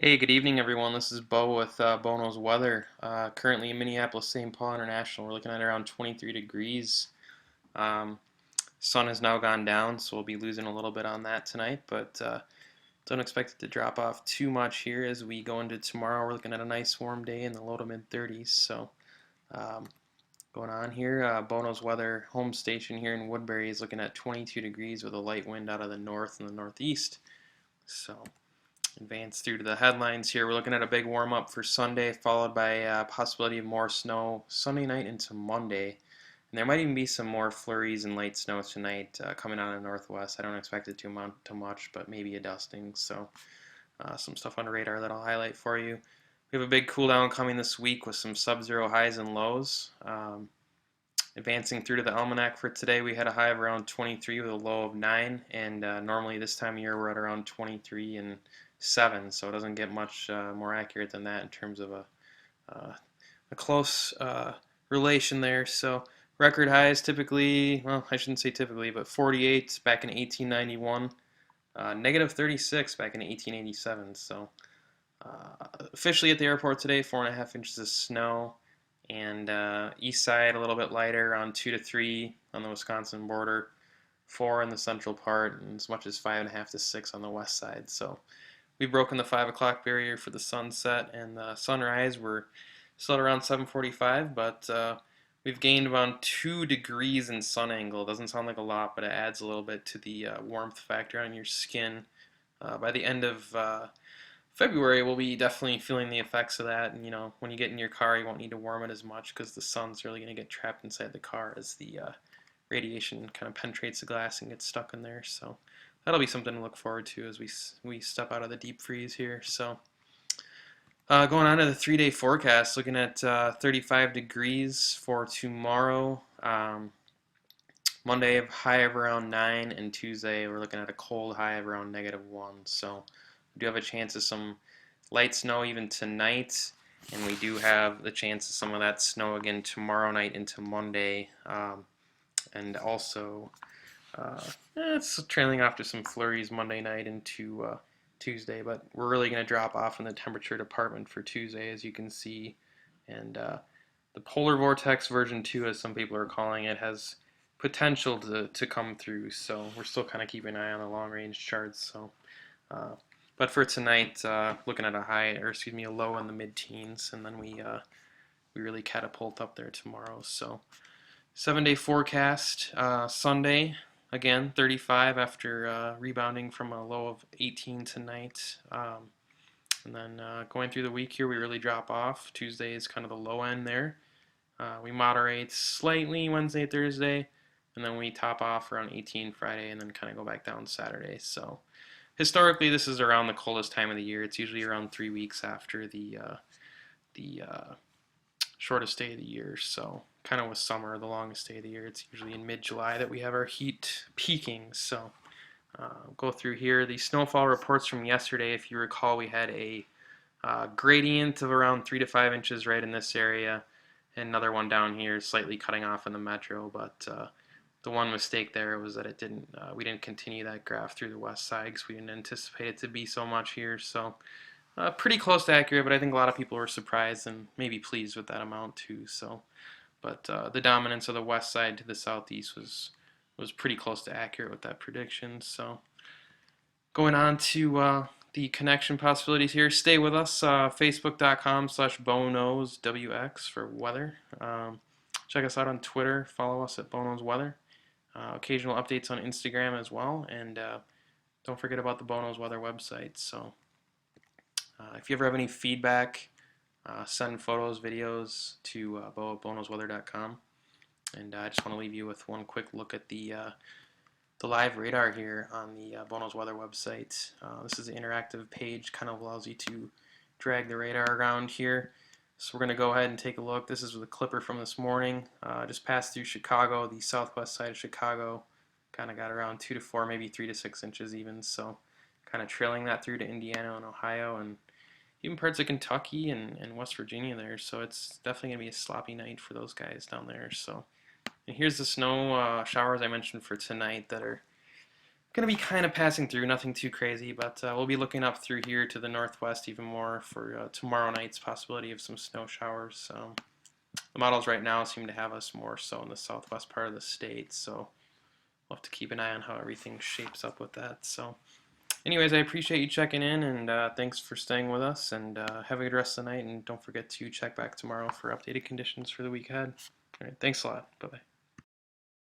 Hey, good evening, everyone. This is Bo with Bono's Weather. Currently in Minneapolis, St. Paul International. We're looking at around 23 degrees. Um, Sun has now gone down, so we'll be losing a little bit on that tonight, but don't expect it to drop off too much here as we go into tomorrow. We're looking at a nice warm day in the low to mid 30s. So um, going on here, Bono's Weather home station here in Woodbury is looking at 22 degrees with a light wind out of the north and the northeast. So advance through to the headlines here. We're looking at a big warm-up for Sunday, followed by a possibility of more snow Sunday night into Monday. And there might even be some more flurries and light snow tonight coming out of the northwest. I don't expect it to amount to much, but maybe a dusting. So some stuff on the radar that I'll highlight for you. We have a big cool down coming this week with some sub-zero highs and lows. Advancing through to the almanac for today, we had a high of around 23 with a low of 9, and normally this time of year we're at around 23 and 7, so it doesn't get much more accurate than that in terms of a close relation there. So record highs typically, well, I shouldn't say typically, but 48 back in 1891, negative 36 back in 1887. So officially at the airport today, 4.5 inches of snow, and east side a little bit lighter, around 2 to 3 on the Wisconsin border, 4 in the central part, and as much as 5.5 to 6 on the west side. So we've broken the 5 o'clock barrier for the sunset, and the sunrise we're still at around 7:45, but we've gained about 2 degrees in sun angle. It doesn't sound like a lot, but it adds a little bit to the warmth factor on your skin. By the end of February, we'll be definitely feeling the effects of that. And when you get in your car, you won't need to warm it as much because the sun's really going to get trapped inside the car as the radiation kind of penetrates the glass and gets stuck in there. So that'll be something to look forward to as we step out of the deep freeze here. So going on to the 3-day forecast, looking at 35 degrees for tomorrow. Monday, high of around 9, and Tuesday we're looking at a cold high of around -1. So we do have a chance of some light snow even tonight, and we do have the chance of some of that snow again tomorrow night into Monday, and also it's trailing off to some flurries Monday night into Tuesday, but we're really going to drop off in the temperature department for Tuesday, as you can see, and the polar vortex version 2, as some people are calling it, has potential to come through, so we're still kind of keeping an eye on the long range charts. So but for tonight, looking at a low in the mid-teens, and then we really catapult up there tomorrow. So 7-day forecast, Sunday, again, 35 after rebounding from a low of 18 tonight. And then going through the week here, we really drop off. Tuesday is kind of the low end there. We moderate slightly Wednesday, Thursday, and then we top off around 18 Friday, and then kind of go back down Saturday. So historically, this is around the coldest time of the year. It's usually around 3 weeks after the shortest day of the year. So kind of with summer, the longest day of the year, it's usually in mid-July that we have our heat peaking. So go through here. The snowfall reports from yesterday, if you recall, we had a gradient of around 3 to 5 inches right in this area. And another one down here, slightly cutting off in the metro, but the one mistake there was that we didn't continue that graph through the west side because we didn't anticipate it to be so much here. So pretty close to accurate, but I think a lot of people were surprised and maybe pleased with that amount too. So, but the dominance of the west side to the southeast was pretty close to accurate with that prediction. So going on to the connection possibilities here. Stay with us, facebook.com/bonoswx for weather. Check us out on Twitter. Follow us at Bono's Weather. Occasional updates on Instagram as well. And don't forget about the Bono's Weather website. So if you ever have any feedback, send photos, videos to bo@bonosweather.com. And I just want to leave you with one quick look at the live radar here on the Bono's Weather website. This is an interactive page, kind of allows you to drag the radar around here. So we're going to go ahead and take a look. This is the clipper from this morning. Just passed through Chicago, the southwest side of Chicago. Kind of got around 2 to 4, maybe 3 to 6 inches even. So kind of trailing that through to Indiana and Ohio and even parts of Kentucky and West Virginia there. So it's definitely going to be a sloppy night for those guys down there. So, and here's the snow showers I mentioned for tonight that are going to be kind of passing through, nothing too crazy, but we'll be looking up through here to the northwest even more for tomorrow night's possibility of some snow showers. The models right now seem to have us more so in the southwest part of the state, so we'll have to keep an eye on how everything shapes up with that. So anyways, I appreciate you checking in, and thanks for staying with us, and have a good rest of the night, and don't forget to check back tomorrow for updated conditions for the week ahead. All right, thanks a lot. Bye-bye.